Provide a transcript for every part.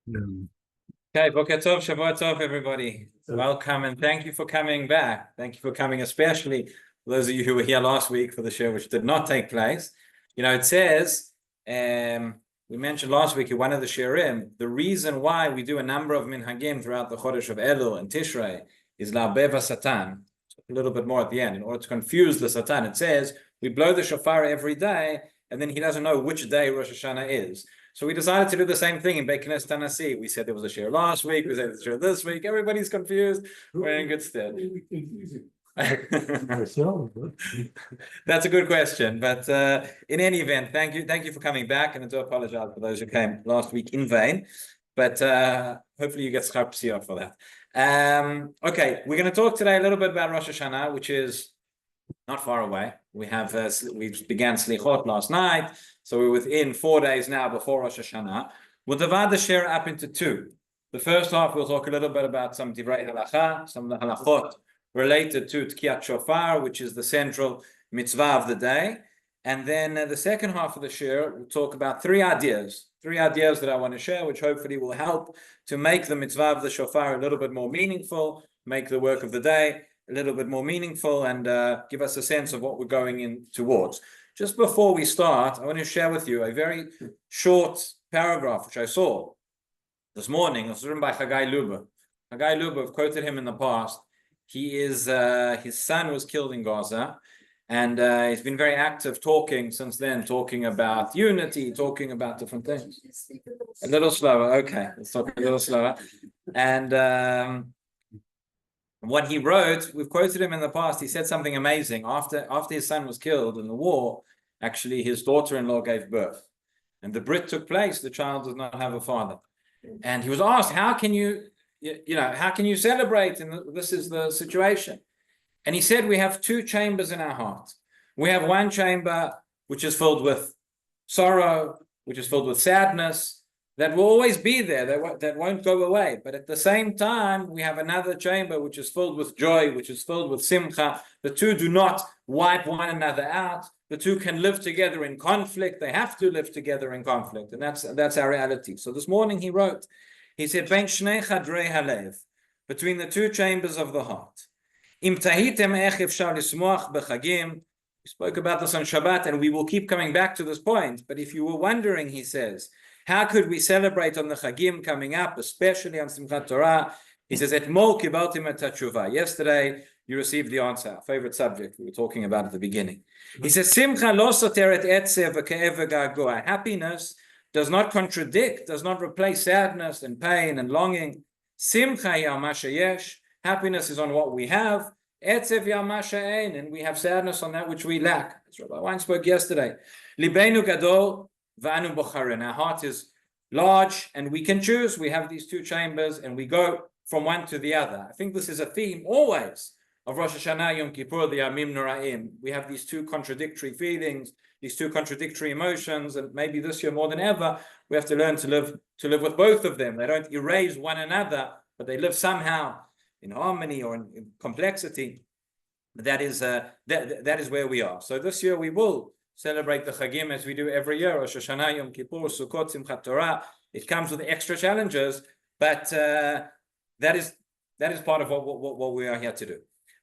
Okay, Boker Tov, Shavua Tov, everybody. Welcome and thank you for coming back. Thank you for coming, especially for those of you who were here last week for the show, which did not take place. You know, it says, we mentioned last week in one of the shirim, the reason why we do a number of minhagim throughout the Chodesh of Elul and Tishrei is la'beva Satan, a little bit more at the end, in order to confuse the Satan. It says, we blow the shofar every day, and then he doesn't know which day Rosh Hashana is. So we decided to do the same thing in Beit Knesset Tanasi. We said there was a share last week, we said there was a share this week. Everybody's confused. We're in good stead. That's a good question. But in any event, thank you for coming back. And I do apologize for those who came last week in vain. But hopefully you get schar p'siyah for that. Okay, we're going to talk today a little bit about Rosh Hashana, which is not far away. We began Slichot last night, so we're within 4 days now before Rosh Hashana. We'll divide the share up into two. The first half, we'll talk a little bit about some Divrei halacha, some of the halachot related to Tekiat Shofar, which is the central mitzvah of the day. And then the second half of the share, we'll talk about three ideas that I want to share, which hopefully will help to make the mitzvah of the shofar a little bit more meaningful, make the work of the day a little bit more meaningful, and give us a sense of what we're going in towards. Just before we start, I want to share with you a very short paragraph which I saw this morning. It was written by Chagai Luber. Chagai Luber, I've quoted him in the past. He is his son was killed in Gaza, and he's been very active talking since then, talking about unity, talking about different things. A little slower, okay. Let's talk a little slower. And what he wrote, we've quoted him in the past, he said something amazing. After his son was killed in the war, actually his daughter-in-law gave birth. And the Brit took place, the child does not have a father. And he was asked, how can you celebrate? And this is the situation. And he said, we have two chambers in our heart. We have one chamber which is filled with sorrow, which is filled with sadness, that will always be there, that won't go away. But at the same time, we have another chamber which is filled with joy, which is filled with simcha. The two do not wipe one another out. The two can live together in conflict. They have to live together in conflict. And that's our reality. So this morning he wrote, he said, "Ben shnei chadrei halev," between the two chambers of the heart. Im tahitem ech efshar lismoach bechagim. We spoke about this on Shabbat, and we will keep coming back to this point. But if you were wondering, he says, how could we celebrate on the Chagim coming up, especially on Simchat Torah? He says, Etmol kibaltim et hatshuva. Yesterday, you received the answer, our favorite subject we were talking about at the beginning. He says, Simcha lo soteret etzev v'ke'ev v'ga'gua. Happiness does not contradict, does not replace sadness and pain and longing. Simcha hi al ma sheyesh. Happiness is on what we have. Etzev hi al ma she'ein. And we have sadness on that which we lack. As Rabbi Wein spoke yesterday. Libeinu gadol. Our heart is large and we can choose. We have these two chambers and we go from one to the other. I think this is a theme always of Rosh Hashanah, Yom Kippur, the Yamim Noraim. We have these two contradictory feelings, these two contradictory emotions, and maybe this year more than ever, we have to learn to live with both of them. They don't erase one another, but they live somehow in harmony or in complexity. That is where we are. So this year we will celebrate the Chagim as we do every year, Rosh Hashanah, Yom Kippur, Sukkot, Simchat Torah. It comes with extra challenges, but that is part of what we are here to do.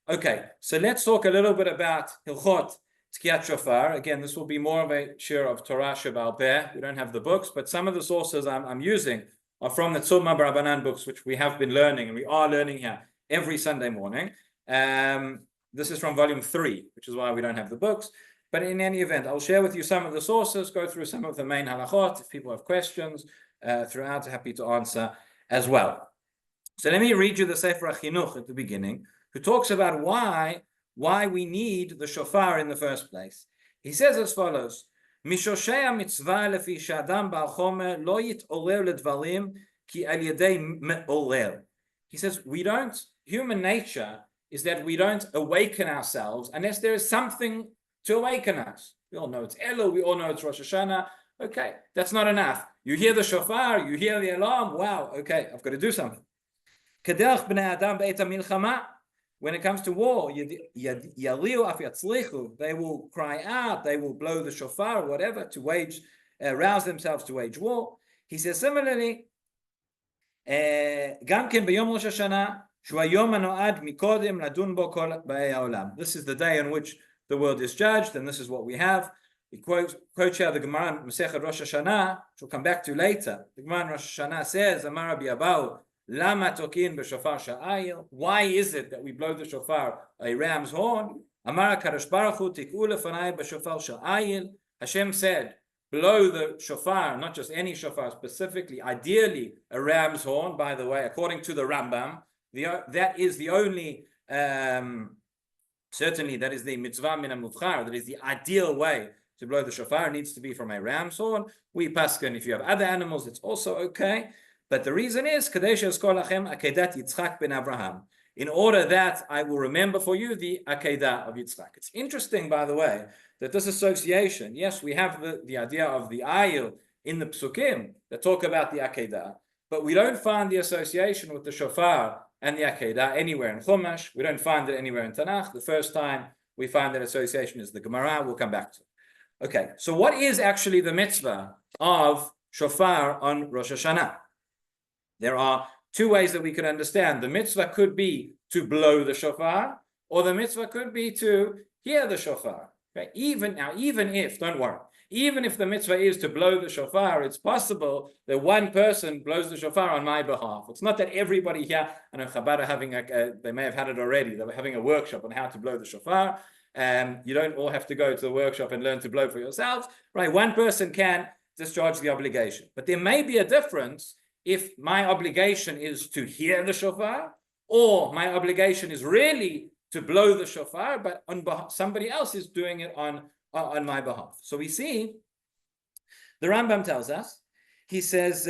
Okay, so let's talk a little bit about Hilchot, Tekiat Shofar. Again, this will be more of a share of Torah Sheba'al Peh. We don't have the books, but some of the sources I'm using are from the Tzuma B'Rabbanan books, which we have been learning, and we are learning here every Sunday morning. This is from volume 3, which is why we don't have the books. But in any event, I'll share with you some of the sources, go through some of the main halachot. If people have questions throughout, happy to answer as well. So let me read you the Sefer HaChinuch at the beginning, who talks about why we need the shofar in the first place. He says as follows, Mishoshei mitzvah lefi she'adam ba'al chomer lo yit'oler ledvarim ki al yedei me'oler. He says, human nature is that we don't awaken ourselves unless there is something to awaken us. We all know it's Elul, we all know it's Rosh Hashanah. Okay, that's not enough. You hear the shofar, you hear the alarm, wow, okay, I've got to do something. When it comes to war, they will cry out, they will blow the shofar, whatever, to rouse themselves to wage war. He says, similarly, גם כן ביום ראש השנה, שהוא היום הנועד מקודם לדון בו כל באי העולם. This is the day on which the world is judged, and this is what we have. We quote here the Gemara in Masechet Rosh Hashanah, which we'll come back to later. The Gemara in Rosh Hashanah says, Amar Rabbi Abahu, Lama tokin b'shofar sha'ayil. Why is it that we blow the shofar, a ram's horn? Amar HaKadosh Baruch Hu, tik'u lefanai b'shofar sha'ayil. Hashem said, blow the shofar, not just any shofar, specifically, ideally, a ram's horn. By the way, according to the Rambam, that is the only, certainly that is the mitzvah min ha-muvchar, that is the ideal way to blow the shofar. It needs to be from a ram's horn. We paskin, if you have other animals, it's also okay. But the reason is, Kadesh Yezkor Lachem Akeidat Yitzchak ben Abraham. In order that I will remember for you the Akeidah of Yitzchak. It's interesting, by the way, that this association, yes, we have the idea of the ayil in the psukim that talk about the Akeidah, but we don't find the association with the shofar and the Akeidah anywhere in Chumash. We don't find it anywhere in Tanakh. The first time we find that association is the Gemara. We'll come back to it. Okay, so what is actually the mitzvah of shofar on Rosh Hashanah? There are two ways that we can understand. The mitzvah could be to blow the shofar, or the mitzvah could be to hear the shofar. Okay? Even if, don't worry, even if the mitzvah is to blow the shofar, it's possible that one person blows the shofar on my behalf. It's not that everybody here, I know Chabad are having they may have had it already, they were having a workshop on how to blow the shofar. You don't all have to go to the workshop and learn to blow for yourselves, right? One person can discharge the obligation, but there may be a difference if my obligation is to hear the shofar, or my obligation is really to blow the shofar, but on somebody else is doing it on my behalf. So we see, the Rambam tells us, he says,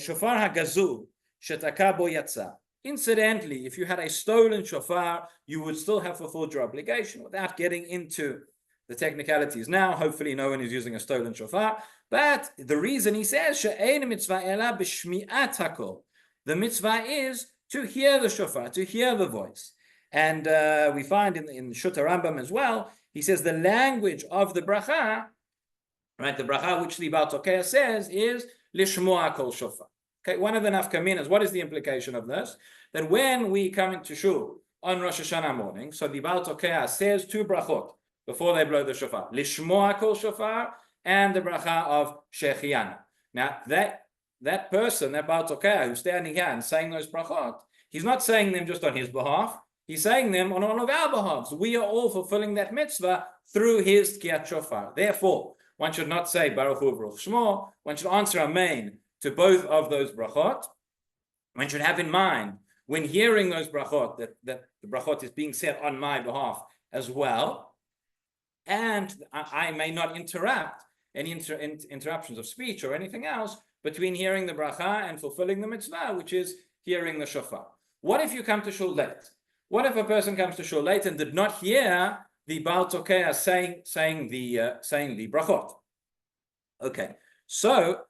shofar hagazu shetaka bo yatsa. Incidentally, if you had a stolen shofar, you would still have fulfilled your obligation without getting into the technicalities. Now, hopefully no one is using a stolen shofar, but the reason he says, she'ein mitzvah ela b'shmi'at hakol. The mitzvah is to hear the shofar, to hear the voice. And we find in Shutta Rambam as well, he says the language of the bracha, right, the bracha which the Baal Tokea says is lishmoa kol shofar. Okay, one of the nafkaminas, what is the implication of this? That when we come into shul on Rosh Hashanah morning, so the Baal Tokea says two brachot before they blow the shofar, lishmoa kol shofar, and the bracha of shechiana. Now that person, that Baal Tokea, who's standing here and saying those brachot, he's not saying them just on his behalf, he's saying them on all of our behalves. We are all fulfilling that mitzvah through his Tekiat shofar. Therefore, one should not say Baruch Hu Baruch Shmo, one should answer Amen to both of those brachot. One should have in mind, when hearing those brachot, that the brachot is being said on my behalf as well, and I may not interrupt any interruptions of speech or anything else between hearing the bracha and fulfilling the mitzvah, which is hearing the shofar. What if you come to shul late? What if a person comes to shul late and did not hear the Baal Tokea saying the brachot? Okay, so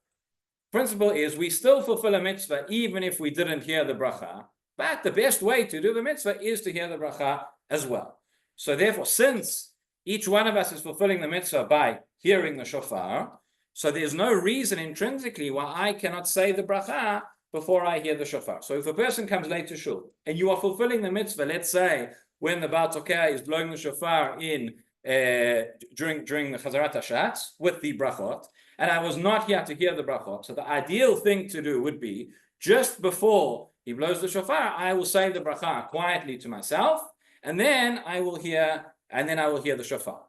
principle is we still fulfill a mitzvah even if we didn't hear the bracha, but the best way to do the mitzvah is to hear the bracha as well. So therefore, since each one of us is fulfilling the mitzvah by hearing the shofar, so there's no reason intrinsically why I cannot say the bracha before I hear the shofar. So if a person comes late to shul and you are fulfilling the mitzvah, let's say when the Baal Tokea is blowing the shofar in during the Chazarat Hashatz with the brachot, and I was not here to hear the brachot, so the ideal thing to do would be just before he blows the shofar, I will say the bracha quietly to myself, and then I will hear the shofar.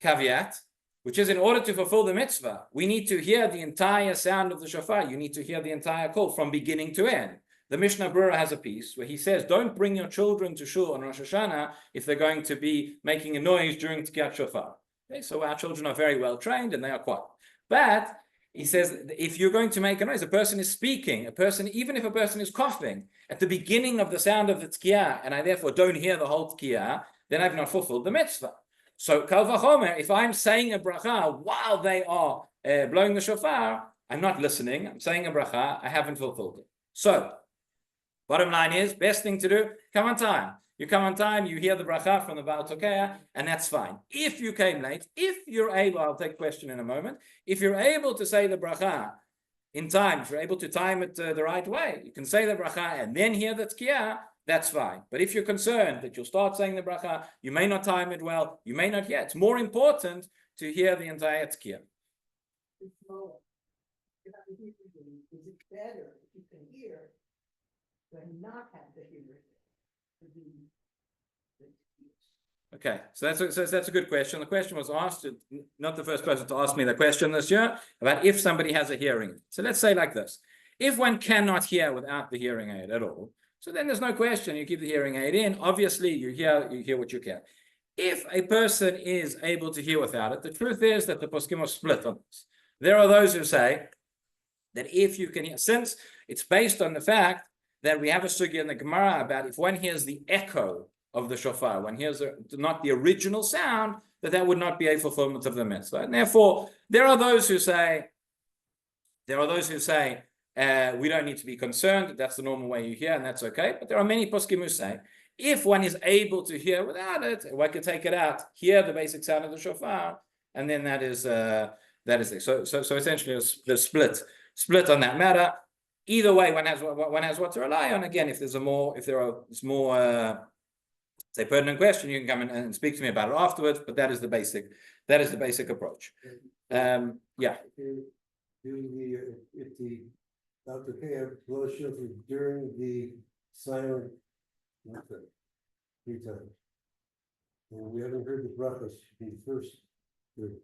Caveat, which is in order to fulfill the mitzvah, we need to hear the entire sound of the shofar. You need to hear the entire call from beginning to end. The Mishnah Brura has a piece where he says, don't bring your children to shul on Rosh Hashanah if they're going to be making a noise during Tekiat shofar. Okay, so our children are very well trained and they are quiet. But he says, if you're going to make a noise, a person is speaking, even if a person is coughing at the beginning of the sound of the Tekiat, and I therefore don't hear the whole Tekiat, then I've not fulfilled the mitzvah. So kal vachomer, if I'm saying a bracha while they are blowing the shofar, I'm not listening, I'm saying a bracha, I haven't fulfilled it. So, bottom line is, best thing to do, come on time. You come on time, you hear the bracha from the Baal Tokea, and that's fine. If you came late, if you're able, I'll take a question in a moment, if you're able to say the bracha in time, if you're able to time it the right way, you can say the bracha and then hear the Tekiat, that's fine. But if you're concerned that you'll start saying the bracha, you may not time it well, you may not hear. It's more important to hear the entire Tekiat. Is it better if you can hear than not have the hearing? Okay, so that's a good question. The question was asked, not the first person to ask me the question this year, about if somebody has a hearing aid. So let's say like this: if one cannot hear without the hearing aid at all, so then there's no question. You keep the hearing aid in. Obviously, you hear what you can. If a person is able to hear without it, the truth is that the poskim are split on this. There are those who say that if you can hear, since it's based on the fact that we have a sugya in the Gemara about if one hears the echo of the shofar, one hears not the original sound, that would not be a fulfillment of the mitzvah. And therefore, there are those who say we don't need to be concerned, that's the normal way you hear, and that's okay. But there are many poskim who say, if one is able to hear without it, one can take it out, hear the basic sound of the shofar, and then that is it. So essentially the split on that matter. Either way, one has what to rely on. Again, if there is more say pertinent question, you can come and speak to me about it afterwards. But that is the basic approach. Yeah. If the Dr. K blows shofar during the silent three times, and we haven't heard the brachas the first three.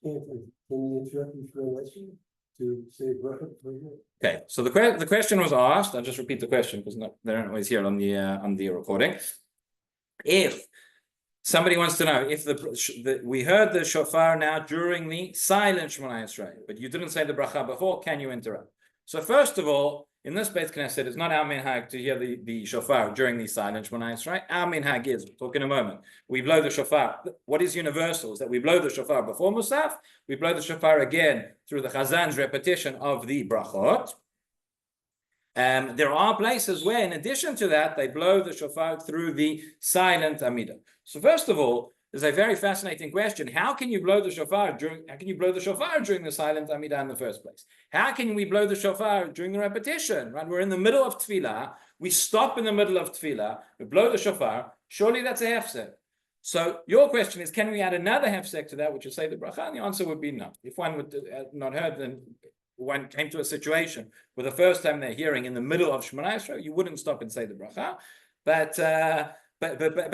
Can you interrupt me for a lesson to say bracha? Okay, so the question was asked. I'll just repeat the question because they don't always hear it on the recording. If somebody wants to know if we heard the shofar now during the silent Shemona Esrei, but you didn't say the bracha before, can you interrupt? So first of all, in this Beit Knesset, it's not our minhag to hear the shofar during the silent Shemona Esrei. Our minhag is, we'll talk in a moment, we blow the shofar. What is universal is that we blow the shofar before Musaf, we blow the shofar again through the Chazan's repetition of the brachot. There are places where, in addition to that, they blow the shofar through the silent Amidah. So first of all, there's a very fascinating question. How can you blow the shofar during the silent Amidah in the first place? How can we blow the shofar during the repetition? Right? We're in the middle of Tefillah. We stop in the middle of Tefillah. We blow the shofar. Surely that's a hefsek. So your question is, can we add another hefsek to that, which is say the bracha? And the answer would be no. If one would have not heard, then one came to a situation where the first time they're hearing in the middle of Shemona Esrei, you wouldn't stop and say the bracha. But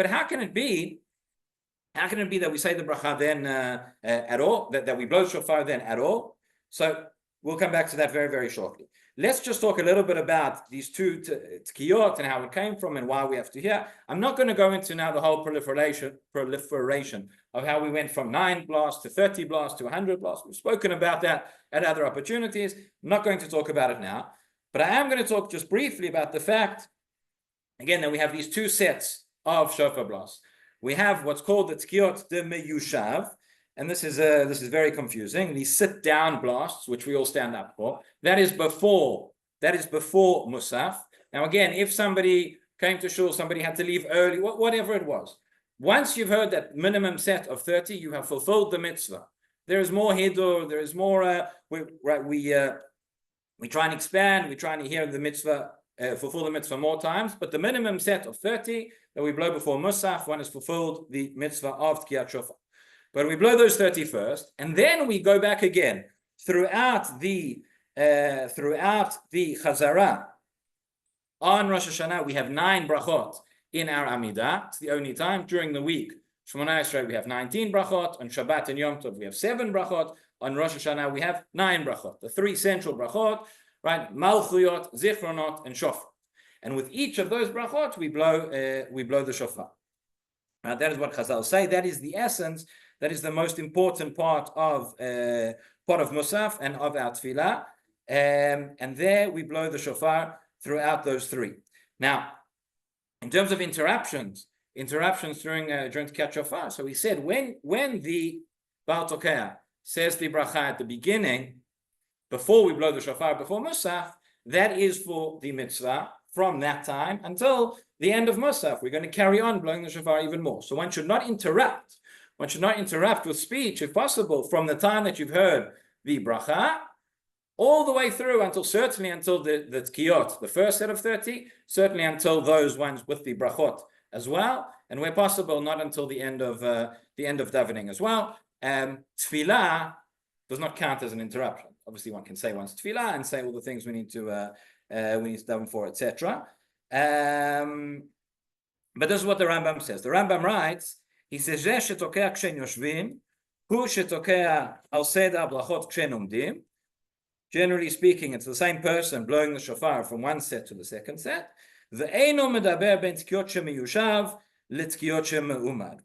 how can it be? How can it be that we say the bracha then at all? That we blow shofar then at all? So we'll come back to that very, very shortly. Let's just talk a little bit about these two Tekiot and how it came from and why we have to hear. I'm not going to go into now the whole proliferation of how we went from 9 blasts to 30 blasts to 100 blasts. We've spoken about that at other opportunities. I'm not going to talk about it now. But I am going to talk just briefly about the fact, again, that we have these two sets of shofar blasts. We have what's called the Tekiot de Meyushav, and this is very confusing. These sit-down blasts, which we all stand up for, that is before Musaf. Now again, if somebody came to shul, somebody had to leave early, whatever it was. Once you've heard that minimum set of 30, you have fulfilled the mitzvah. There is more hidur, there is more. We try and expand. We try and hear the mitzvah. Fulfill the mitzvah more times, but the minimum set of 30 that we blow before Musaf, one has fulfilled the mitzvah of Tekiat Shofar. But we blow those 30 first, and then we go back again throughout the Chazara. On Rosh Hashana, we have 9 brachot in our Amidah. It's the only time during the week. Shemona Esrei, we have 19 brachot. On Shabbat and Yom Tov, we have 7 brachot. On Rosh Hashana, we have 9 brachot. The 3 central brachot, right? Malchuyot, Zichronot, and Shofar. And with each of those brachot, we blow the shofar. That is what Chazal say. That is the essence. That is the most important part of Musaf and of our Tefillah. And there we blow the shofar throughout those 3. Now, in terms of interruptions during Tekiat Shofar. So we said when the Baal Tokea says the bracha at the beginning, before we blow the shofar before Musaf, that is for the mitzvah from that time until the end of Musaf. We're going to carry on blowing the shofar even more. So one should not interrupt. One should not interrupt with speech, if possible, from the time that you've heard the bracha all the way through certainly until the Tekiat, the first set of 30, certainly until those ones with the brachot as well, and where possible, not until the end of davening as well. Tefillah does not count as an interruption. Obviously, one can say one's tefillah and say all the things we need to daven for, etc. But this is what the Rambam says. The Rambam writes, he says, generally speaking, it's the same person blowing the shofar from one set to the second set. We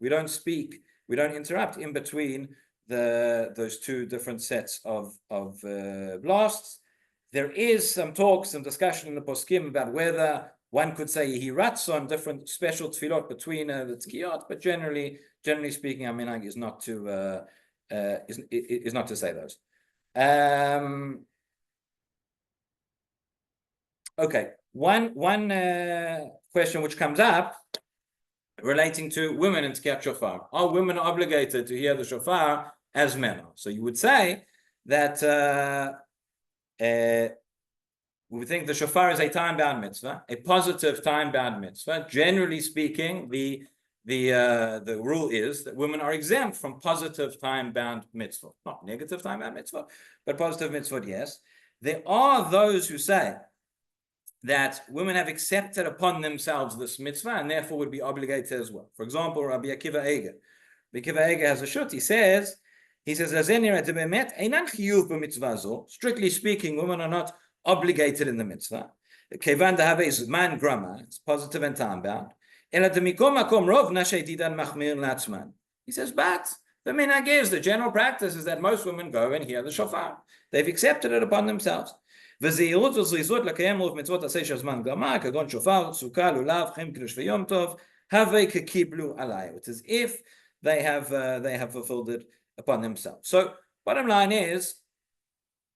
don't speak, we don't interrupt in between those two different sets of blasts. There is some talk, some discussion in the poskim about whether one could say he rats on different special tefillot between the Tekiat, but generally speaking, our minhag is not to say those. Okay, one question which comes up relating to women in Tekiat Shofar. Are women obligated to hear the shofar as men are? So you would say that we would think the shofar is a time-bound mitzvah, a positive time-bound mitzvah. Generally speaking, the rule is that women are exempt from positive time-bound mitzvah, not negative time-bound mitzvah, but positive mitzvah, yes. There are those who say that women have accepted upon themselves this mitzvah and therefore would be obligated as well. For example, Rabbi Akiva Eiger. Rabbi Akiva Eiger has a shut. He says, strictly speaking, women are not obligated in the mitzvah. Kevan dehave is man grama, it's positive and time bound. He says, but the minhag is, the general practice is that most women go and hear the shofar. They've accepted it upon themselves. It is if they have fulfilled it upon themselves. So bottom line is,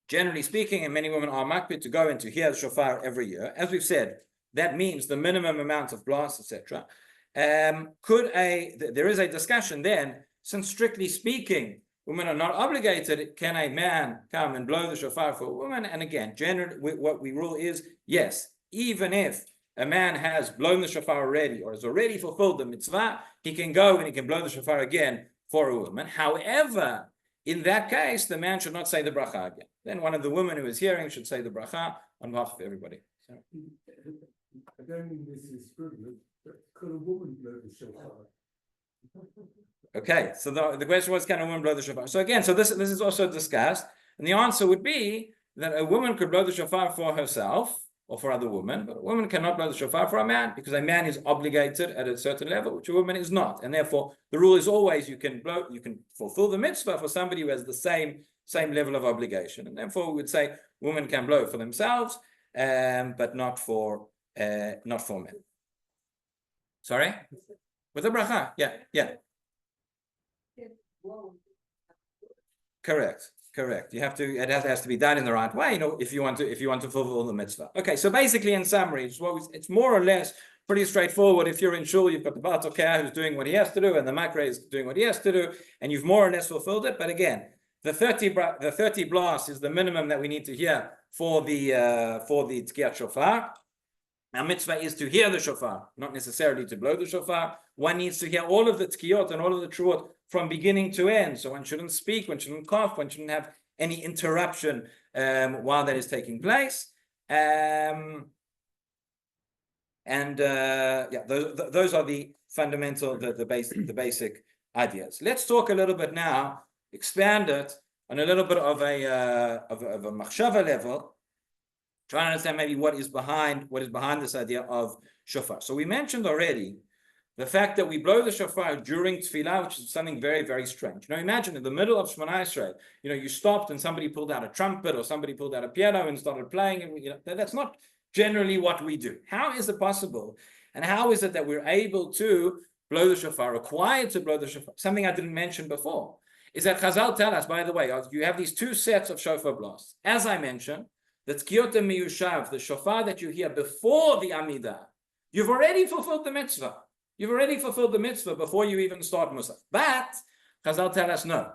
generally speaking, and many women are makpid to go and to hear the shofar every year. As we've said, that means the minimum amount of blasts, etc. There is a discussion then, since strictly speaking, women are not obligated, can a man come and blow the shofar for a woman? And again, generally, what we rule is, yes, even if a man has blown the shofar already or has already fulfilled the mitzvah, he can go and he can blow the shofar again for a woman. However, in that case, the man should not say the bracha again. Then one of the women who is hearing should say the bracha on behalf of everybody. So. I don't mean this is privilege, but could a woman blow the shofar? Okay, so the question was, can a woman blow the shofar? So again, this is also discussed, and the answer would be that a woman could blow the shofar for herself or for other women, but a woman cannot blow the shofar for a man because a man is obligated at a certain level, which a woman is not, and therefore the rule is always you can fulfill the mitzvah for somebody who has the same level of obligation, and therefore we would say women can blow for themselves, but not for men. Sorry, with a bracha, yeah. Correct. You have to. It has to be done in the right way. If you want to fulfill the mitzvah. Okay. So basically, in summary, it's more or less pretty straightforward. If you're in shul, you've got the Baal Tokeh who's doing what he has to do, and the Makre is doing what he has to do, and you've more or less fulfilled it. But again, the 30 blasts is the minimum that we need to hear for the Tekiat Shofar. Our mitzvah is to hear the shofar, not necessarily to blow the shofar. One needs to hear all of the Tekiot and all of the Truot from beginning to end. So one shouldn't speak, one shouldn't cough, one shouldn't have any interruption while that is taking place. Those are the fundamental, the basic ideas. Let's talk a little bit now, expand it on a little bit of a machshava level. Try to understand maybe what is behind this idea of shofar. So we mentioned already the fact that we blow the shofar during tefillah, which is something very, very strange. Imagine in the middle of Shemona Esrei, you stopped and somebody pulled out a trumpet or somebody pulled out a piano and started playing, and that's not generally what we do. How is it possible? And how is it that we're able to blow the shofar, required to blow the shofar? Something I didn't mention before is that Chazal tell us, by the way, you have these two sets of shofar blasts. As I mentioned, the Tekiot Miyushav, the shofar that you hear before the Amidah, you've already fulfilled the mitzvah. You've already fulfilled the mitzvah before you even start Musaf. But Chazal tell us no.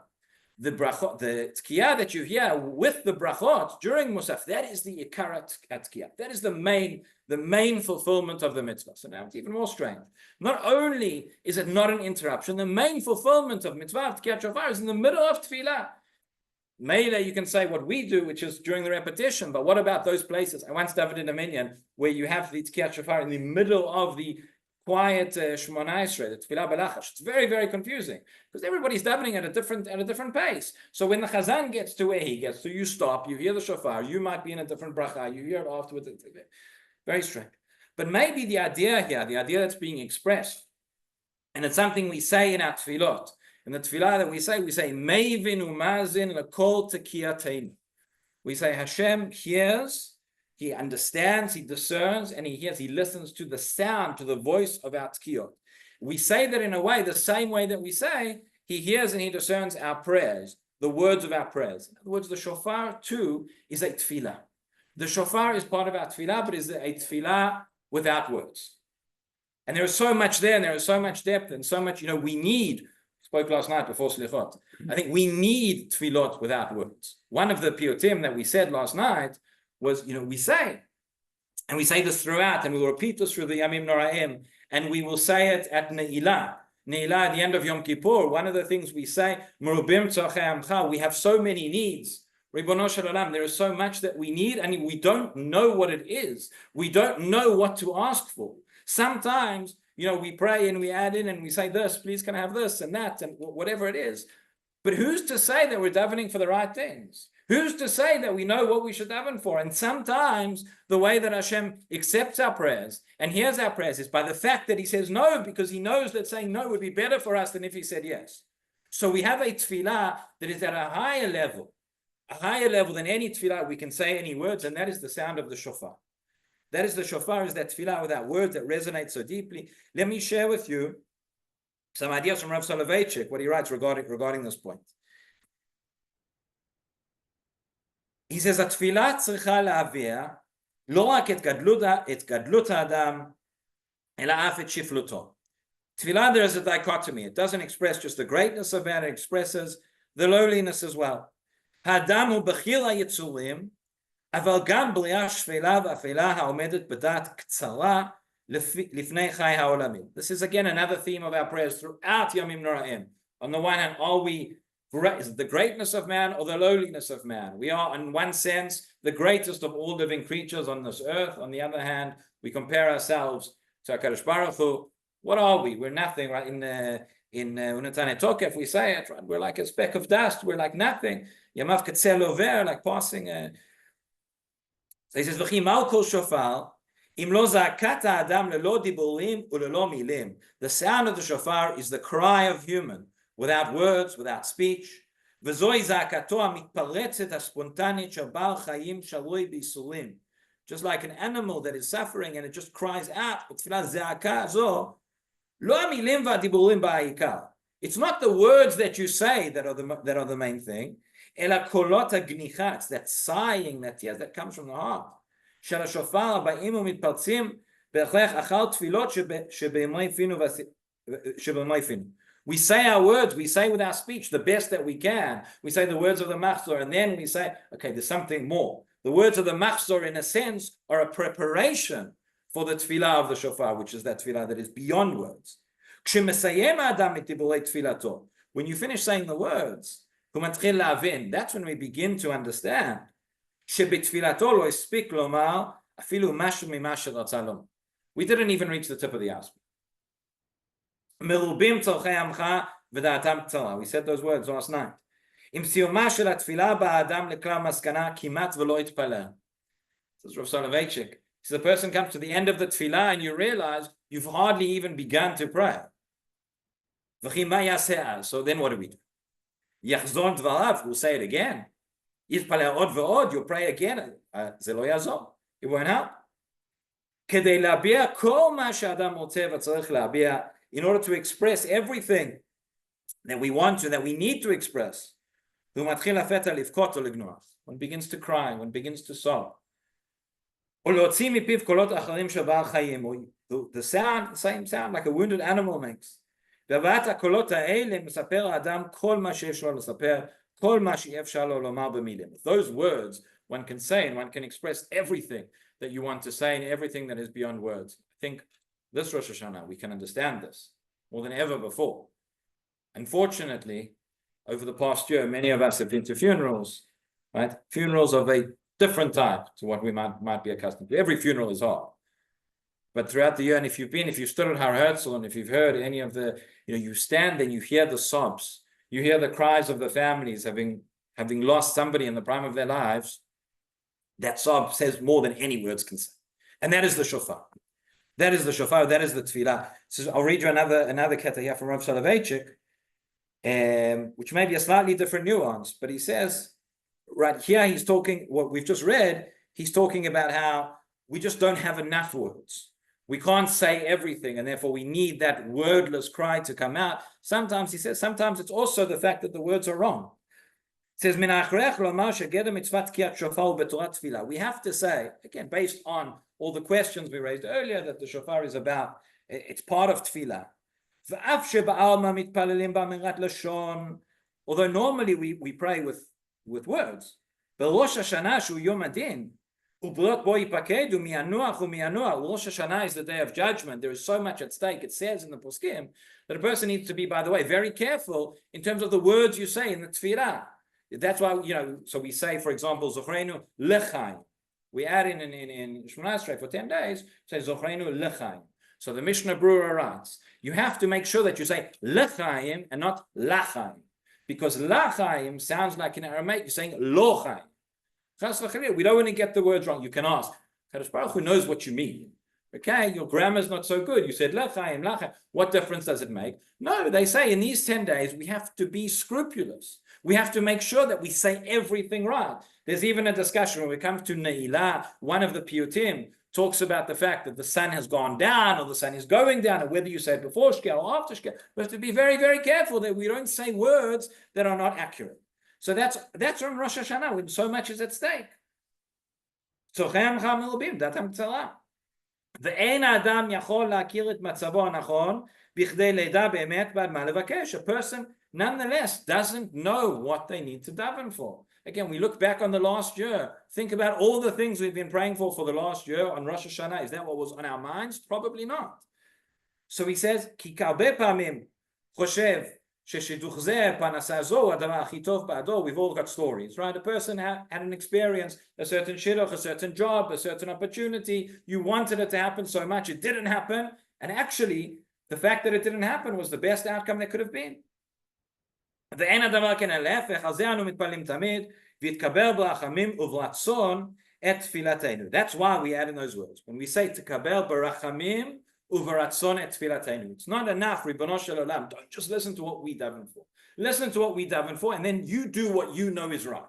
the brachot, the Tekiat that you hear with the brachot during Musaf, that is the ikarat at Tekiat. That is the main fulfillment of the mitzvah. So now it's even more strange. Not only is it not an interruption, the main fulfillment of mitzvah of Tekiat Shofar is in the middle of Tefillah. Maybe you can say what we do, which is during the repetition, but what about those places? I once davened in a minyan where you have the Tekiat Shofar in the middle of the quiet Shemona Esrei, the Tefillah Belachash. It's very, very confusing because everybody's davening at a different pace. So when the Chazan gets to where he gets to, you stop, you hear the shofar, you might be in a different bracha, you hear it afterwards. Very strange. But maybe the idea here, the idea that's being expressed, and it's something we say in our tefillot. In the tefillah that we say Meivin umazin lekol tekiyateinu. We say Hashem hears, He understands, He discerns, and He hears, He listens to the sound, to the voice of our Tekiot. We say that in a way, the same way that we say, He hears and He discerns our prayers, the words of our prayers. In other words, the shofar too is a tefillah. The shofar is part of our tefillah, but is a tefillah without words. And there is so much there, and there is so much depth, and so much, we need. Spoke last night before Slichot. I think we need tefillot without words. One of the piyutim that we said last night was, we say, and we say this throughout, and we will repeat this through the Yamim Noraim, and we will say it at Ne'ilah. Ne'ilah at the end of Yom Kippur, one of the things we say, Merubim tzarchei amcha, we have so many needs. Ribono shel olam, there is so much that we need, and we don't know what it is. We don't know what to ask for. Sometimes, we pray and we add in and we say this, please can I have this and that, and whatever it is. But who's to say that we're davening for the right things? Who's to say that we know what we should daven for? And sometimes the way that Hashem accepts our prayers and hears our prayers is by the fact that He says no, because He knows that saying no would be better for us than if He said yes. So we have a tefillah that is at a higher level than any tefillah we can say any words, and that is the sound of the shofar. That is the shofar, is that tefillah without words that resonates so deeply. Let me share with you some ideas from Rav Soloveitchik, what he writes regarding this point. He says that tefillah tzricha להביע לא רק את גדלות האדם, אלא אף את שפלותו. Tefillah, there is a dichotomy. It doesn't express just the greatness of man, it expresses the lowliness as well. האדם הוא בכיר היצורים, אבל גם בריאה שפלה ואפלה העומדת בדעת קצרה לפני חי העולמים. This is again another theme of our prayers throughout Yamim Noraim. On the one hand, are we is it the greatness of man or the lowliness of man? We are, in one sense, the greatest of all living creatures on this earth. On the other hand, we compare ourselves to HaKadosh Baruch Hu. What are we? We're nothing, right? In Unatane Tokef, we say it, right? We're like a speck of dust. We're like nothing. Yamav Ketzel Over, like passing. So he says, "V'chi mal kol shofar, im lo za'akat ha'adam lelo diburim ulelo milim." The sound of the shofar is the cry of human, without words, without speech. V'zoi za'akato ha'mitparetzet ha'spontanit shel ba'al chayim sharoi b'isurim. Just like an animal that is suffering and it just cries out, it's not the words that you say that are the main thing. It's that sighing that comes from the heart. We say our words, we say with our speech the best that we can. We say the words of the machzor, and then we say, okay, there's something more. The words of the machzor, in a sense, are a preparation for the tefillah of the shofar, which is that tefillah that is beyond words. When you finish saying the words, that's when we begin to understand. We didn't even reach the tip of the iceberg. We said those words last night. Says Rav Soloveitchik. So the person comes to the end of the tefillah and you realize you've hardly even begun to pray. So then what do we do? We'll say it again. You'll pray again. It won't help. In order to express everything that we want to, that we need to express, one begins to cry, one begins to sob. The sound, same sound like a wounded animal makes. So those words one can say and one can express everything that you want to say and everything that is beyond words. I think this Rosh Hashanah, we can understand this more than ever before. Unfortunately, over the past year, many of us have been to funerals, right? Funerals of a different type to what we might be accustomed to. Every funeral is hard. But throughout the year, and if you stood at Har Herzl, and if you've heard any of the, you stand and you hear the sobs, you hear the cries of the families having lost somebody in the prime of their lives, that sob says more than any words can say. And that is the shofar. That is the shofar, that is the tefillah. So I'll read you another kata here from Rav Soloveitchik, which may be a slightly different nuance, but he says, right here he's talking, what we've just read, he's talking about how we just don't have enough words. We can't say everything, and therefore we need that wordless cry to come out. Sometimes, he says, sometimes it's also the fact that the words are wrong. It says, we have to say, again, based on all the questions we raised earlier, that the shofar is about, it's part of tefillah. Although normally we pray with words, but Rosh Hashanah shu Yom Adin, Rosh Hashanah is the day of judgment. There is so much at stake. It says in the poskim that a person needs to be, by the way, very careful in terms of the words you say in the tefillah. That's why, so we say, for example, Zochreinu Lechaim. We add in Shemona Esrei for 10 days, say Zochreinu Lechaim. So the Mishnah Brura writes, you have to make sure that you say Lechaim and not Lachaim. Because Lachaim sounds like in Aramaic, you're saying Lochaim. We don't want to get the words wrong. You can ask, Kadosh Baruch Hu knows what you mean. Okay, your grammar's not so good. You said Lachaim, Lachaim. What difference does it make? No, they say in these 10 days, we have to be scrupulous. We have to make sure that we say everything right. There's even a discussion when it comes to Ne'ilah. One of the Piyutim talks about the fact that the sun has gone down or the sun is going down, and whether you say it before Shkia or after Shkia. We have to be very, very careful that we don't say words that are not accurate. So that's on Rosh Hashanah when so much is at stake. A person nonetheless doesn't know what they need to daven for. Again, we look back on the last year. Think about all the things we've been praying for the last year on Rosh Hashanah. Is that what was on our minds? Probably not. So he says, We've all got stories, right? A person had an experience, a certain shidduch, a certain job, a certain opportunity. You wanted it to happen so much, it didn't happen. And actually, the fact that it didn't happen was the best outcome that could have been. That's why we add in those words. When we say Tekabel barachamim uvaratzon et tfilateinu, it's not enough, Ribono shel Olam, don't just listen to what we daven for. Listen to what we daven for, and then you do what you know is right.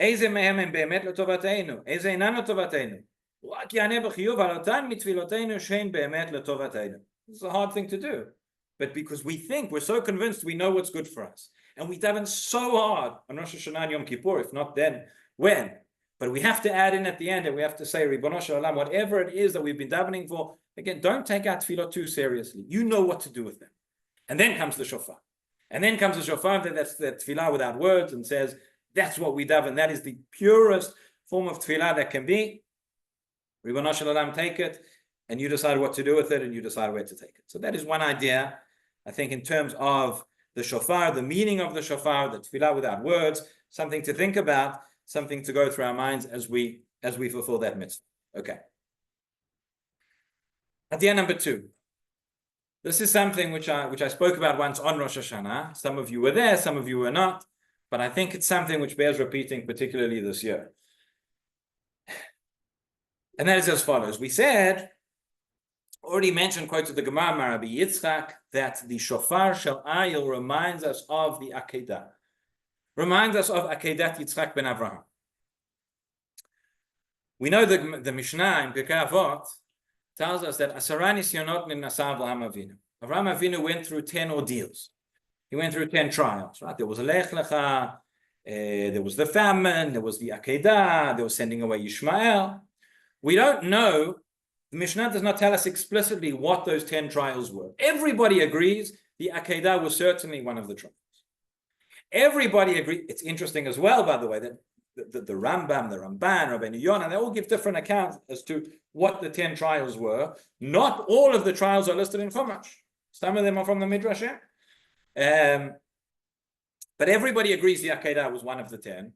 Eze mehem em be'emet letovateinu, eze inan letovateinu. Rak yaneh b'chiyuv al otan mitfiloteinu shein be'emet letovateinu. It's a hard thing to do. But because we're so convinced we know what's good for us. And we daven so hard on Rosh Hashanah and Yom Kippur, if not then, when? But we have to add in at the end, and we have to say, Ribono shel Olam, whatever it is that we've been davening for, again, don't take our tefillah too seriously. You know what to do with them. And then comes the shofar. And then comes the shofar, that's the tefillah without words, and says, that's what we daven. That is the purest form of tefillah that can be. Ribono shel Olam, take it, and you decide what to do with it, and you decide where to take it. So that is one idea, I think, in terms of the shofar, the meaning of the shofar, the tefillah without words, something to think about, something to go through our minds as we fulfill that mitzvah. Okay. Idea number 2. This is something which I spoke about once on Rosh Hashanah. Some of you were there, some of you were not, but I think it's something which bears repeating, particularly this year. And that is as follows. We said, already mentioned, quoted the Gemara, Rabbi Yitzchak, that the shofar shel ayil reminds us of the Akeidah. Reminds us of Akeidat Yitzchak ben Avraham. We know the Mishnah in Pirkei Avot tells us that Asara Nisyonot Nasa Avraham Avinu. Avraham Avinu went through 10 ordeals. He went through 10 trials, right? There was a Lech Lecha, there was the famine, there was the Akeidah, there was sending away Yishmael. We don't know. The Mishnah does not tell us explicitly what those 10 trials were. Everybody agrees the Akeidah was certainly one of the trials. Everybody agreed. It's interesting as well, by the way, that the Rambam, the Ramban, Rabbeinu Yonah, they all give different accounts as to what the 10 trials were. Not all of the trials are listed in Chumash. Some of them are from the Midrashim. But everybody agrees the Akeidah was one of the 10.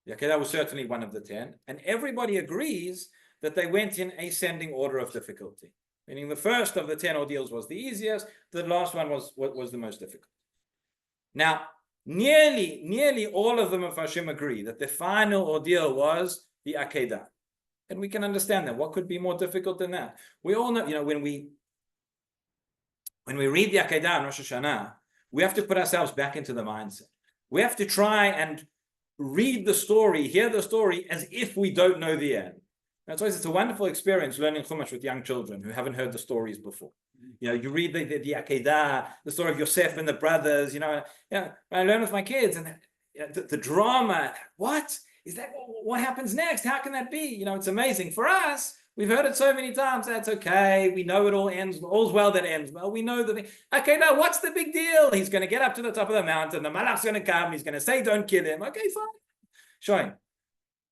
The Akeidah was certainly one of the 10. And everybody agrees that they went in ascending order of difficulty. Meaning the first of the 10 ordeals was the easiest, the last one was the most difficult. Now, nearly all of the Mefarshim agree that the final ordeal was the Akeidah. And we can understand that. What could be more difficult than that? We all know, when we read the Akeidah in Rosh Hashana, we have to put ourselves back into the mindset. We have to try and read the story, hear the story as if we don't know the end. That's why it's a wonderful experience learning Chumash with young children who haven't heard the stories before. You read the Akeidah, the story of Yosef and the brothers. I learn with my kids, and the drama. What is that? What happens next? How can that be? It's amazing for us. We've heard it so many times. That's okay. We know it all ends. All's well that ends well. We know the okay. Now, what's the big deal? He's going to get up to the top of the mountain. The malach's going to come. He's going to say, "Don't kill him." Okay, fine. Showing.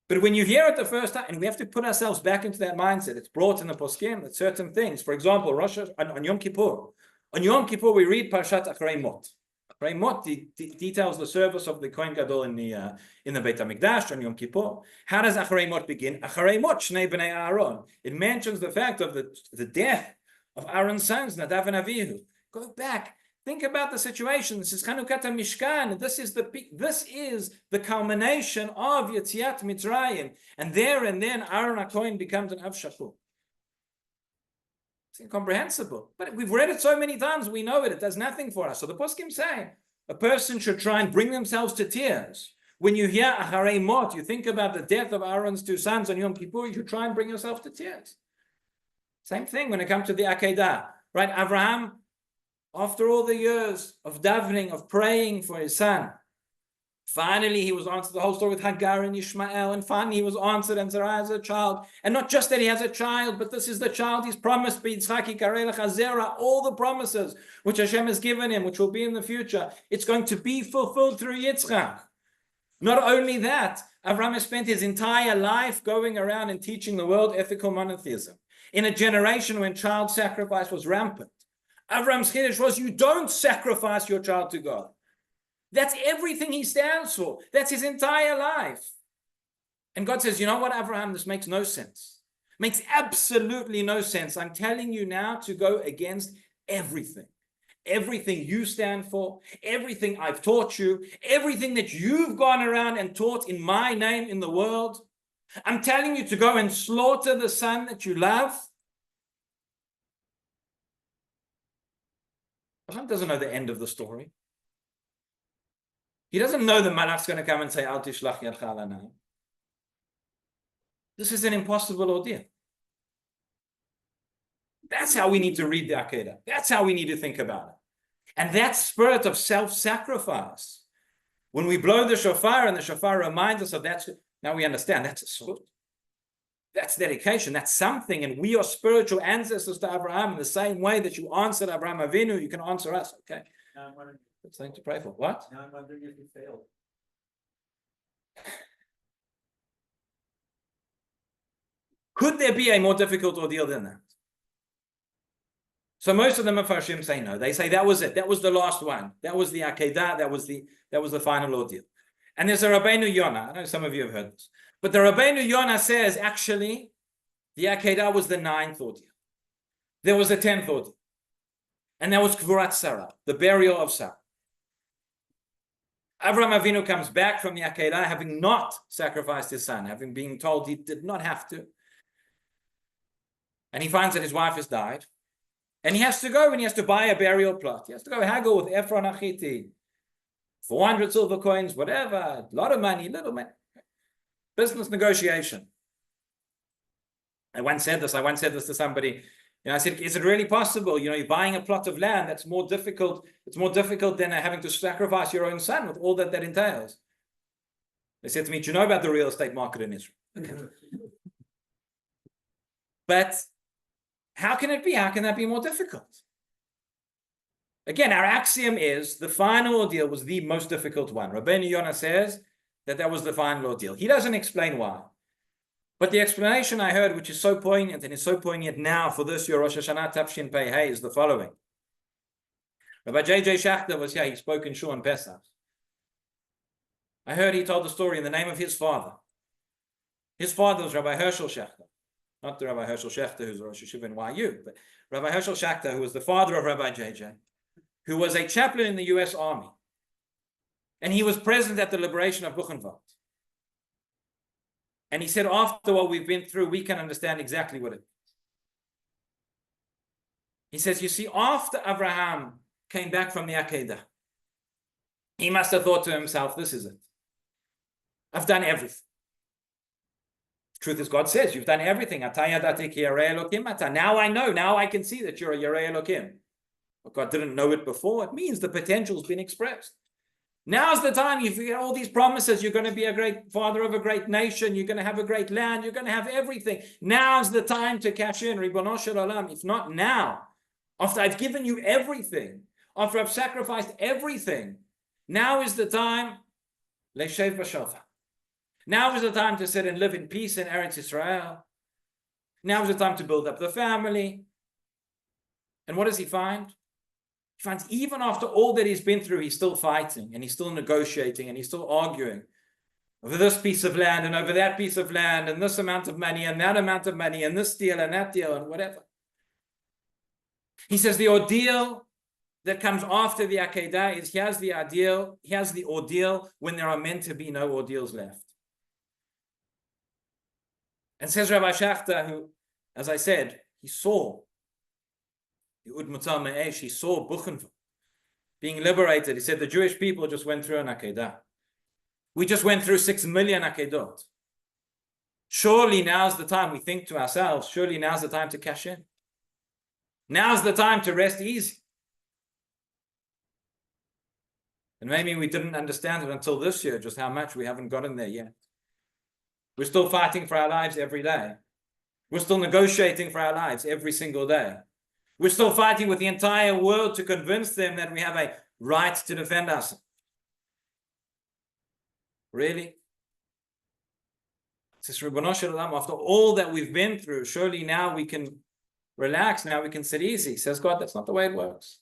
But when you hear it the first time, and we have to put ourselves back into that mindset, it's brought in the poskim that certain things. For example, Rosh on Yom Kippur. On Yom Kippur, we read Parshat Achrei Mot. Achrei Mot details the service of the Kohen Gadol in the Beit HaMikdash on Yom Kippur. How does Achrei Mot begin? Achrei Mot Shnei Bnei Aaron. It mentions the fact of the death of Aaron's sons, Nadav and Avihu. Go back. Think about the situation. This is Chanukat HaMishkan. This is the culmination of Yetziat Mitzrayim. And then Aaron HaKohen becomes an Av Shakul. It's incomprehensible. But we've read it so many times, we know it. It does nothing for us. So the poskim say a person should try and bring themselves to tears. When you hear Acharei Mot, you think about the death of Aaron's 2 sons on Yom Kippur, you should try and bring yourself to tears. Same thing when it comes to the Akeidah. Right? Abraham, after all the years of davening, of praying for his son, finally he was answered. The whole story with Hagar and Ishmael, and finally he was answered, and Sarah has a child. And not just that he has a child, but this is the child he's promised, all the promises which Hashem has given him, which will be in the future. It's going to be fulfilled through Yitzchak. Not only that, Abraham has spent his entire life going around and teaching the world ethical monotheism. In a generation when child sacrifice was rampant, Abraham's chiddush was, you don't sacrifice your child to God. That's everything he stands for. That's his entire life. And God says, you know what, Abraham, this makes no sense. Makes absolutely no sense. I'm telling you now to go against everything. Everything you stand for, everything I've taught you, everything that you've gone around and taught in my name in the world. I'm telling you to go and slaughter the son that you love. Abraham doesn't know the end of the story. He doesn't know the malach's going to come and say, Al tishlach yadcha alana. This is an impossible ordeal. That's how we need to read the Akeidah. That's how we need to think about it. And that spirit of self-sacrifice, when we blow the shofar and the shofar reminds us of that, now we understand that's a sword. That's dedication. That's something. And we are spiritual ancestors to Abraham in the same way that you answered Abraham Avinu, you can answer us. Okay. Now I'm wondering. That's something to pray for. What? Now I'm wondering if you failed. Could there be a more difficult ordeal than that? So most of the Mefarshim say no. They say that was it. That was the last one. That was the Akeidah. That was the final ordeal. And there's a Rabbeinu Yonah. I know some of you have heard this. But the Rabbeinu Yonah says, actually, the Akeidah was the 9th ordeal. There was a 10th ordeal. And that was Kvurat Sarah, the burial of Sarah. Avraham Avinu comes back from the Akeidah, having not sacrificed his son, having been told he did not have to. And he finds that his wife has died. And he has to go and he has to buy a burial plot. He has to go haggle with Ephron Achiti. 400 silver coins, whatever, a lot of money, little money. Business negotiation. I once said this to somebody. I said, is it really possible? You're buying a plot of land, that's more difficult. It's more difficult than having to sacrifice your own son with all that entails. They said to me, do you know about the real estate market in Israel? Okay. But how can it be? How can that be more difficult? Again, our axiom is the final ordeal was the most difficult one. Rabbeinu Yonah says that was the final ordeal. He doesn't explain why. But the explanation I heard, which is so poignant and is so poignant now for this year, Rosh Hashanah Tafshin Pei Hey, is the following. Rabbi J.J. Shachter was here. He spoke in Shul on Pesach. I heard he told the story in the name of his father. His father was Rabbi Herschel Shachter. Not the Rabbi Herschel Shachter who's a Rosh Hashiva in YU, but Rabbi Herschel Shachter, who was the father of Rabbi J.J., who was a chaplain in the U.S. Army. And he was present at the liberation of Buchenwald. And he said, after what we've been through, we can understand exactly what it is. He says, you see, after Abraham came back from the Akeidah, he must have thought to himself, this is it. I've done everything. Truth is, God says, you've done everything. Now I know, now I can see that you're a Yerei Elokim. But God didn't know it before. It means the potential's been expressed. Now's the time. You forget all these promises. You're going to be a great father of a great nation. You're going to have a great land. You're going to have everything. Now's the time to cash in. Ribono shel olam. If not now, after I've given you everything, after I've sacrificed everything, now is the time. Leishev b'shofar. Now is the time to sit and live in peace in Eretz Israel. Now is the time to build up the family. And what does he find? He finds even after all that he's been through, he's still fighting and he's still negotiating and he's still arguing over this piece of land and over that piece of land and this amount of money and that amount of money and this deal and that deal and whatever. He says the ordeal that comes after the Akeidah is he has the ordeal when there are meant to be no ordeals left. And says Rabbi Shachter, who, as I said, he saw he saw Buchenwald being liberated. He said the Jewish people just went through an Akeidah. We just went through 6 million Akeidot. Surely now's the time, we think to ourselves, surely now's the time to cash in. Now's the time to rest easy. And maybe we didn't understand it until this year, just how much we haven't gotten there yet. We're still fighting for our lives every day. We're still negotiating for our lives every single day. We're still fighting with the entire world to convince them that we have a right to defend ourselves. Really? Says Ribono shel olam, after all that we've been through, surely now we can relax, now we can sit easy. Says God, that's not the way it works.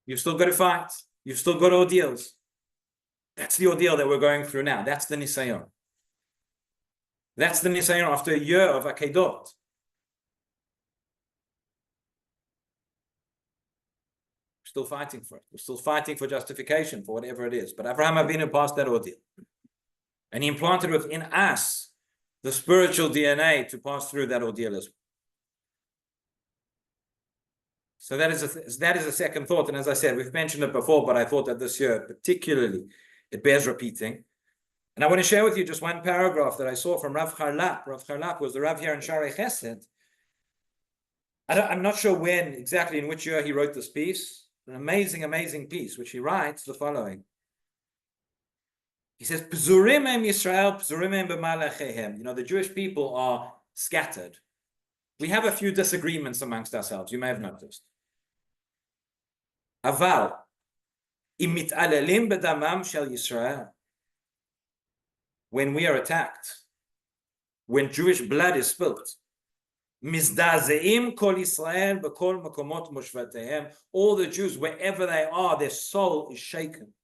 You've still got to fight. You've still got ordeals. That's the ordeal that we're going through now. That's the Nisayon. That's the Nisayon after a year of Akeidot. Still fighting for it. We're still fighting for justification, for whatever it is. But Abraham Avinu passed that ordeal. And he implanted within us the spiritual DNA to pass through that ordeal as well. So that is a second thought. And as I said, we've mentioned it before, but I thought that this year particularly, it bears repeating. And I want to share with you just one paragraph that I saw from Rav Charlap. Rav Charlap was the Rav here in Sharei Chesed. I'm not sure when, exactly in which year he wrote this piece. An amazing, amazing piece, which he writes the following. He says, Pzurim em Yisrael, Pzurim em b'malachehem. You know, the Jewish people are scattered. We have a few disagreements amongst ourselves, you may have noticed. Aval, im mit'alelim b'damam shel Yisrael. When we are attacked, when Jewish blood is spilt, Mizdazeim kol Yisrael b'kol makomot moshvatehem. All the Jews, wherever they are, their soul is shaken.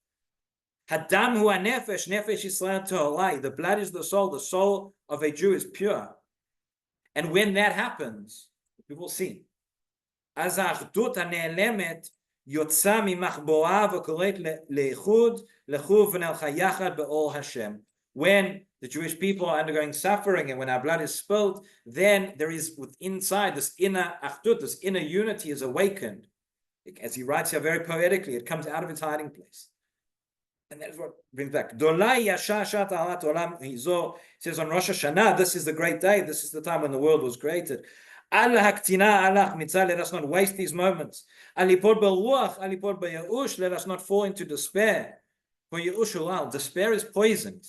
Hadam hu hanefesh, nefesh Yisrael to'olai. The blood is the soul of a Jew is pure. And when that happens, we will see. Az ha'achdut ha'ne'elemet yotza mimachboa v'koret le'echud lechuv v'nelcha yachad be'ol Hashem. When the Jewish people are undergoing suffering and when our blood is spilled, then there is inside this inner achdut, this inner unity is awakened. As he writes here very poetically, it comes out of its hiding place. And that is what brings back. He says on Rosh Hashanah, this is the great day, this is the time when the world was created. Let us not waste these moments. Let us not fall into despair. For despair is poisoned.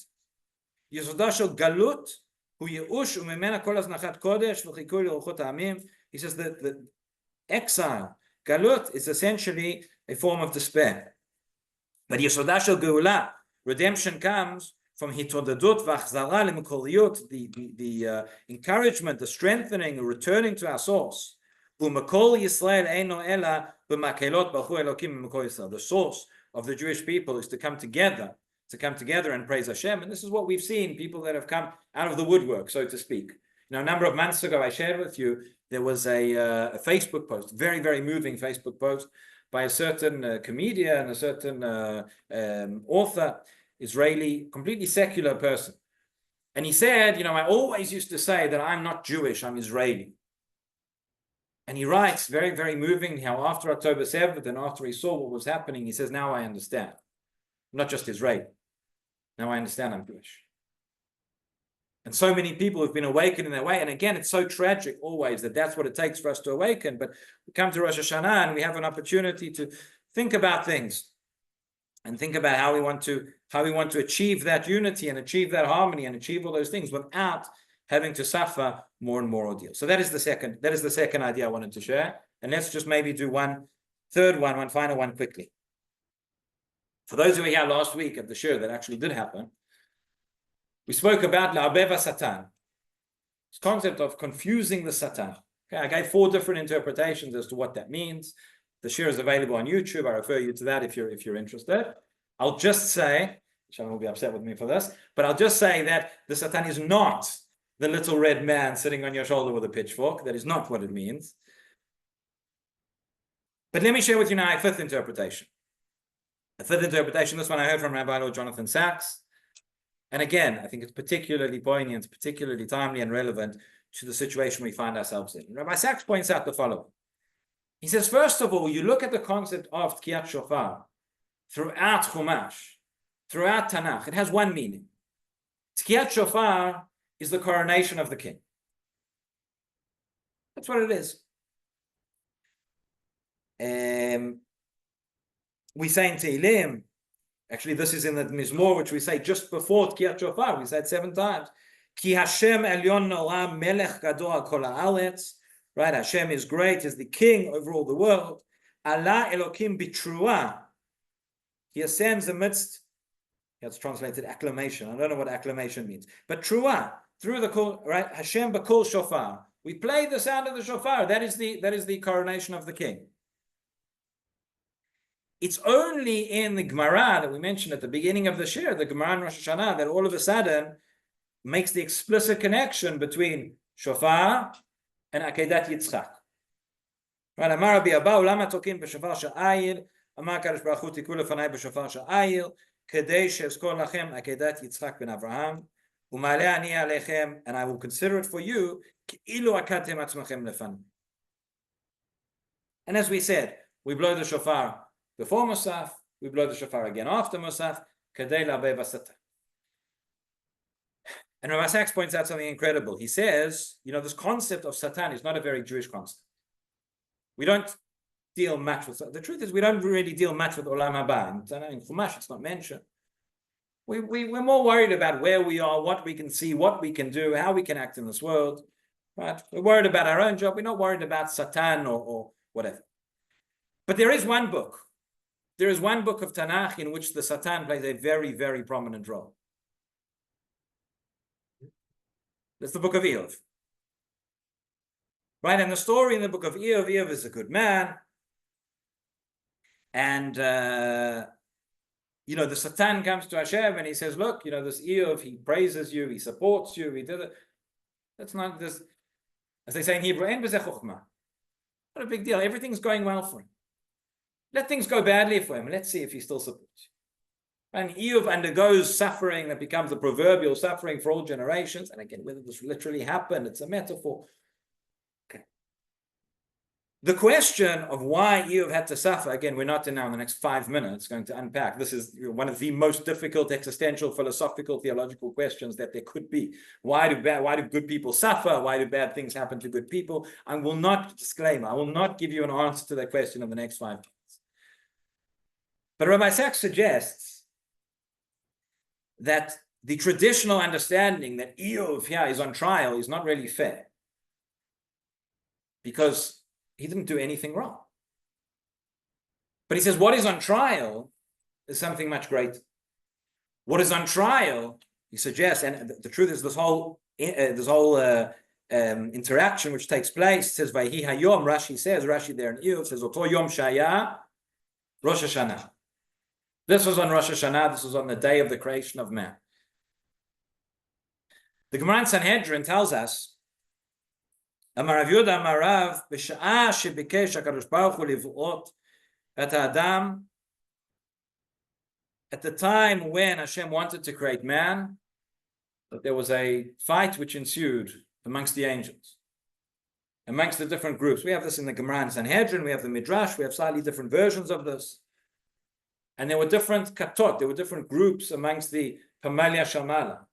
יסודה של גלות הוא ייאוש וממנה כל הזנחת קודש וחיכוי לרוחות העמים. He says that the exile Galut is essentially a form of despair. But Yesodah shel Geula, redemption comes from Hitorerut v'achzara lemekoliut, the encouragement, the strengthening, returning to our source. U'mekol Yisrael eino ela b'makelot b'chu Elokim b'mekol Yisrael. The source of the Jewish people is to come together and praise Hashem. And this is what we've seen, people that have come out of the woodwork, so to speak. A number of months ago, I shared with you, there was a Facebook post, very, very moving Facebook post by a certain comedian, a certain author, Israeli, completely secular person. And he said, I always used to say that I'm not Jewish, I'm Israeli. And he writes, very, very moving, how after October 7th and after he saw what was happening, he says, now I understand. I'm not just Israeli. Now I understand I'm Jewish. And so many people have been awakened in their way. And again, it's so tragic always that that's what it takes for us to awaken. But we come to Rosh Hashana and we have an opportunity to think about things and think about how we want to achieve that unity and achieve that harmony and achieve all those things without having to suffer more and more ordeal. So that is the second idea I wanted to share. And let's just maybe do one final one quickly. For those who were here last week at the shir that actually did happen, we spoke about la'abeva Satan, this concept of confusing the Satan. Okay, I gave 4 different interpretations as to what that means. The shir is available on YouTube. I refer you to that if you're interested. I'll just say, Shalom will be upset with me for this, but I'll just say that the Satan is not the little red man sitting on your shoulder with a pitchfork. That is not what it means. But let me share with you now a 5th interpretation. A 5th interpretation, this one I heard from Rabbi Lord Jonathan Sacks. And again, I think it's particularly poignant, particularly timely and relevant to the situation we find ourselves in. Rabbi Sacks points out the following. He says, first of all, you look at the concept of Tekiat Shofar throughout Chumash, throughout Tanakh. It has one meaning. Tekiat Shofar is the coronation of the king. That's what it is. We say in Tehillim, actually this is in the Mizmor, which we say just before Tekiat Shofar, we say it 7 times. Ki Hashem Elyon Noam Melech Gadol Kol Haaretz. Right, Hashem is great, is the king over all the world. Allah Elokim Bitrua. He ascends amidst, it's translated acclamation. I don't know what acclamation means. But Trua, through the call, right? Hashem B'Kol Shofar. We play the sound of the shofar. That is the coronation of the king. It's only in the Gemara that we mentioned at the beginning of the shir, the Gemara in Rosh Hashanah, that all of a sudden makes the explicit connection between shofar and Akeidah Yitzchak. Right? Amar Rabbi Abba, Ulama Tokin b'shofar sha'ayil, Amar Kadosh Baruch Hu Tiku lefanai b'shofar sha'ayil, Kedei she'ezkor lachem Akeidah Yitzchak ben Avraham, U'maleh ani alechem, and I will consider it for you, Ki'ilu akatem atzmachem lefan. And as we said, we blow the shofar before Musaf, we blow the shofar again after Musaf, Kedei la'abeva Satan. And Rabbi Sacks points out something incredible. He says, this concept of Satan is not a very Jewish concept. We don't deal much with, the truth is we don't really deal much with Olam Haba. In Chumash, it's not mentioned. We're more worried about where we are, what we can see, what we can do, how we can act in this world. Right? We're worried about our own job. We're not worried about Satan or whatever. But there is one book. There is one book of Tanakh in which the Satan plays a very, very prominent role. That's the book of Eov. Right? And the story in the book of Eov is a good man. And, the Satan comes to Hashem and he says, look, this Eov, he praises you, he supports you, he did it. That's not this, as they say in Hebrew, not a big deal. Everything's going well for him. Let things go badly for him and let's see if he still supports you. And Eov undergoes suffering that becomes the proverbial suffering for all generations. And again, whether this literally happened, it's a metaphor. Okay. The question of why Eov had to suffer, again, we're not in the next 5 minutes going to unpack. This is one of the most difficult existential, philosophical, theological questions that there could be. Why do good people suffer? Why do bad things happen to good people? I will not give you an answer to that question in the next 5 minutes. But Rabbi Sacks suggests that the traditional understanding that Eov here is on trial is not really fair. Because he didn't do anything wrong. But he says what is on trial is something much greater. What is on trial, he suggests, and the truth is this whole interaction which takes place, says Vayhi Hayom, Rashi there in Iyov says Oto Yom Shaya Rosh Hashana. This was on Rosh Hashanah, this was on the day of the creation of man. The Gemara in Sanhedrin tells us, Amar Rav Yehuda Amar Rav, B'sha'ah shebikesh HaKadosh Baruch Hu liv'ot et Adam, at the time when Hashem wanted to create man, there was a fight which ensued amongst the angels, amongst the different groups. We have this in the Gemara in Sanhedrin, we have the Midrash, we have slightly different versions of this. And there were different katot, there were different groups amongst the Pamalia Shamala.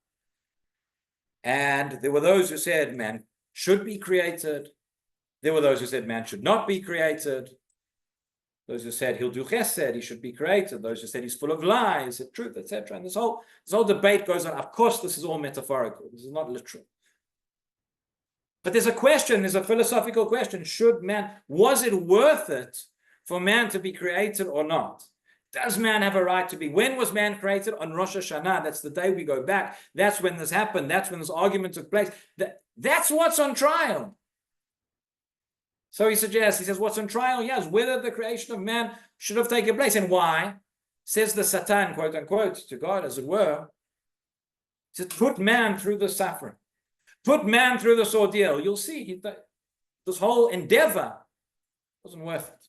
And there were those who said man should be created. There were those who said man should not be created. Those who said he'll do chesed, he should be created. Those who said he's full of lies, the truth, etc. And this whole debate goes on. Of course, this is all metaphorical. This is not literal. But there's a question, there's a philosophical question. Was it worth it for man to be created or not? Does man have a right to be? When was man created? On Rosh Hashanah. That's the day we go back. That's when this happened. That's when this argument took place. That's what's on trial. So he suggests, he says, what's on trial? Yes, whether the creation of man should have taken place. And why? Says the Satan, quote unquote, to God, as it were. He says, put man through the suffering. Put man through this ordeal. You'll see, this whole endeavor wasn't worth it.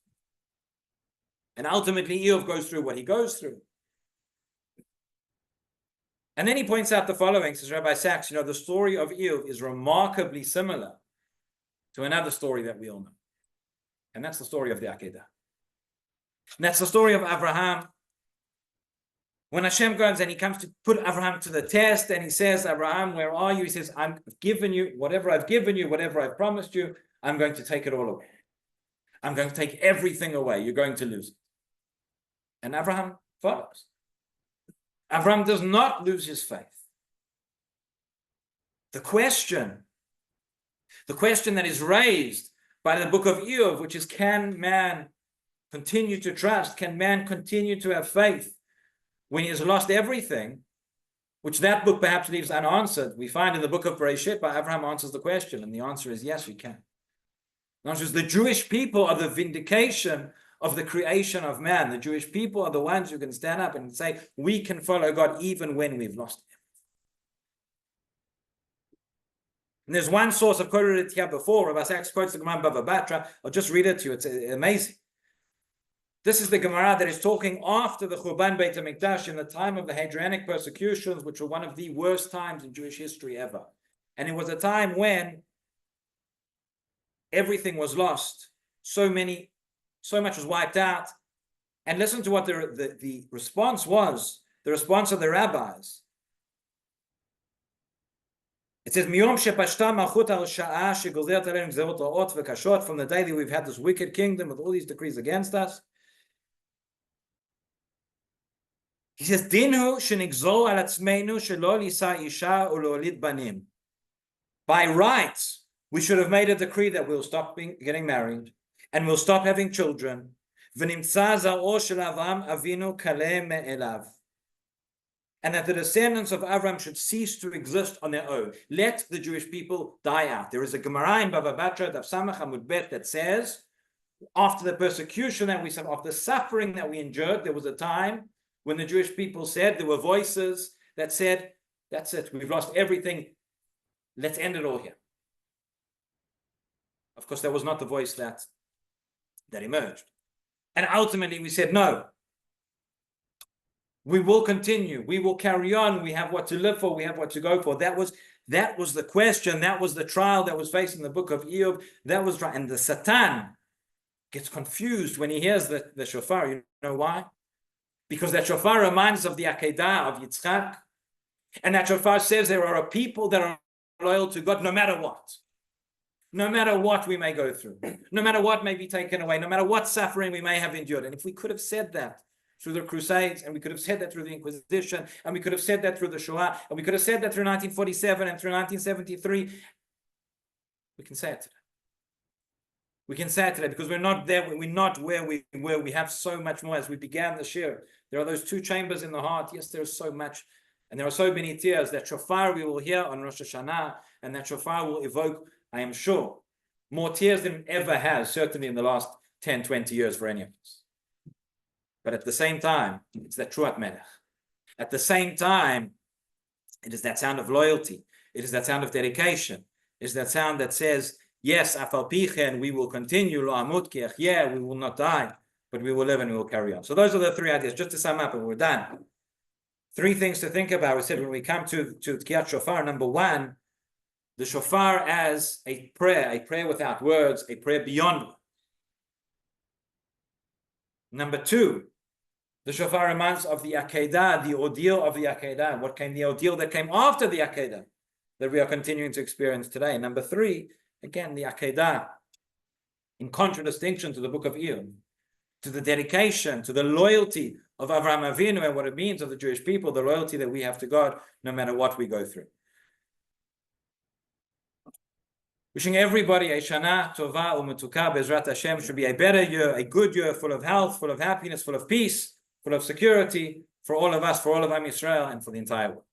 And ultimately, Iyov goes through what he goes through. And then he points out the following, says Rabbi Sacks, the story of Iyov is remarkably similar to another story that we all know. And that's the story of the Akeidah. And that's the story of Abraham. When Hashem goes and he comes to put Abraham to the test, and he says, Abraham, where are you? He says, I've given you, whatever I've given you, whatever I've promised you, I'm going to take it all away. I'm going to take everything away. You're going to lose it. And Abraham follows. Abraham does not lose his faith. The question that is raised by the book of Iyov, which is, can man continue to trust? Can man continue to have faith when he has lost everything? Which that book perhaps leaves unanswered. We find in the book of Bereshit, but Abraham answers the question, and the answer is yes, we can. The answer is the Jewish people are the vindication of the creation of man. The Jewish people are the ones who can stand up and say, we can follow God even when we've lost him. And there's one source I've quoted it here before. Rabbi Sacks quotes the Gemara in Bava Batra. I'll just read it to you. It's amazing. This is the Gemara that is talking after the Churban Beit HaMikdash in the time of the Hadrianic persecutions, which were one of the worst times in Jewish history ever. And it was a time when everything was lost. So much was wiped out. And listen to what the response was, the response of the rabbis. It says, from the day that we've had this wicked kingdom with all these decrees against us. He says, by rights, we should have made a decree that we'll stop getting married and we'll stop having children. And that the descendants of Avram should cease to exist on their own. Let the Jewish people die out. There is a Gemara in Bava Batra, Daf Samach Amud Bet, that says, after the persecution that we saw, after the suffering that we endured, there was a time when the Jewish people said, there were voices that said, that's it, we've lost everything, let's end it all here. Of course, that was not the voice that emerged. And ultimately we said, no, we will continue, we will carry on, we have what to live for, we have what to go for. That was the question, that was the trial that was facing the book of Iyov, and the Satan gets confused when he hears the shofar. You know why? Because that shofar reminds us of the Akeidah of Yitzchak, and that shofar says there are a people that are loyal to God no matter what. No matter what we may go through, no matter what may be taken away, no matter what suffering we may have endured. And if we could have said that through the Crusades, and we could have said that through the Inquisition, and we could have said that through the Shoah, and we could have said that through 1947 and through 1973, we can say it today. We can say it today because we're not there. We're not where we were. We have so much more. As we began this year, there are those two chambers in the heart. Yes, there is so much. And there are so many tears. That shofar we will hear on Rosh Hashana, and that shofar will evoke, I am sure, more tears than it ever has, certainly in the last 10, 20 years for any of us. But at the same time, it's that Truat Melech. At the same time, it is that sound of loyalty. It is that sound of dedication. It is that sound that says, yes, afal pichen, we will continue, lo amut ki achyeh, we will not die, but we will live and we will carry on. So those are the three ideas. Just to sum up, and we're done. Three things to think about. We said when we come to Tekiat Shofar, number one, the Shofar as a prayer without words, a prayer beyond words. Number two, the Shofar reminds of the Akeidah, the Ordeal of the Akeidah. What came, the Ordeal that came after the Akeidah, that we are continuing to experience today. Number three, again, the Akeidah, in contradistinction to the book of Iyov, to the dedication, to the loyalty of Avraham Avinu and what it means of the Jewish people, the loyalty that we have to God, no matter what we go through. Wishing everybody a Shana Tova U'Metuka Bezrat Hashem should be a better year, a good year, full of health, full of happiness, full of peace, full of security for all of us, for all of Am Yisrael, and for the entire world.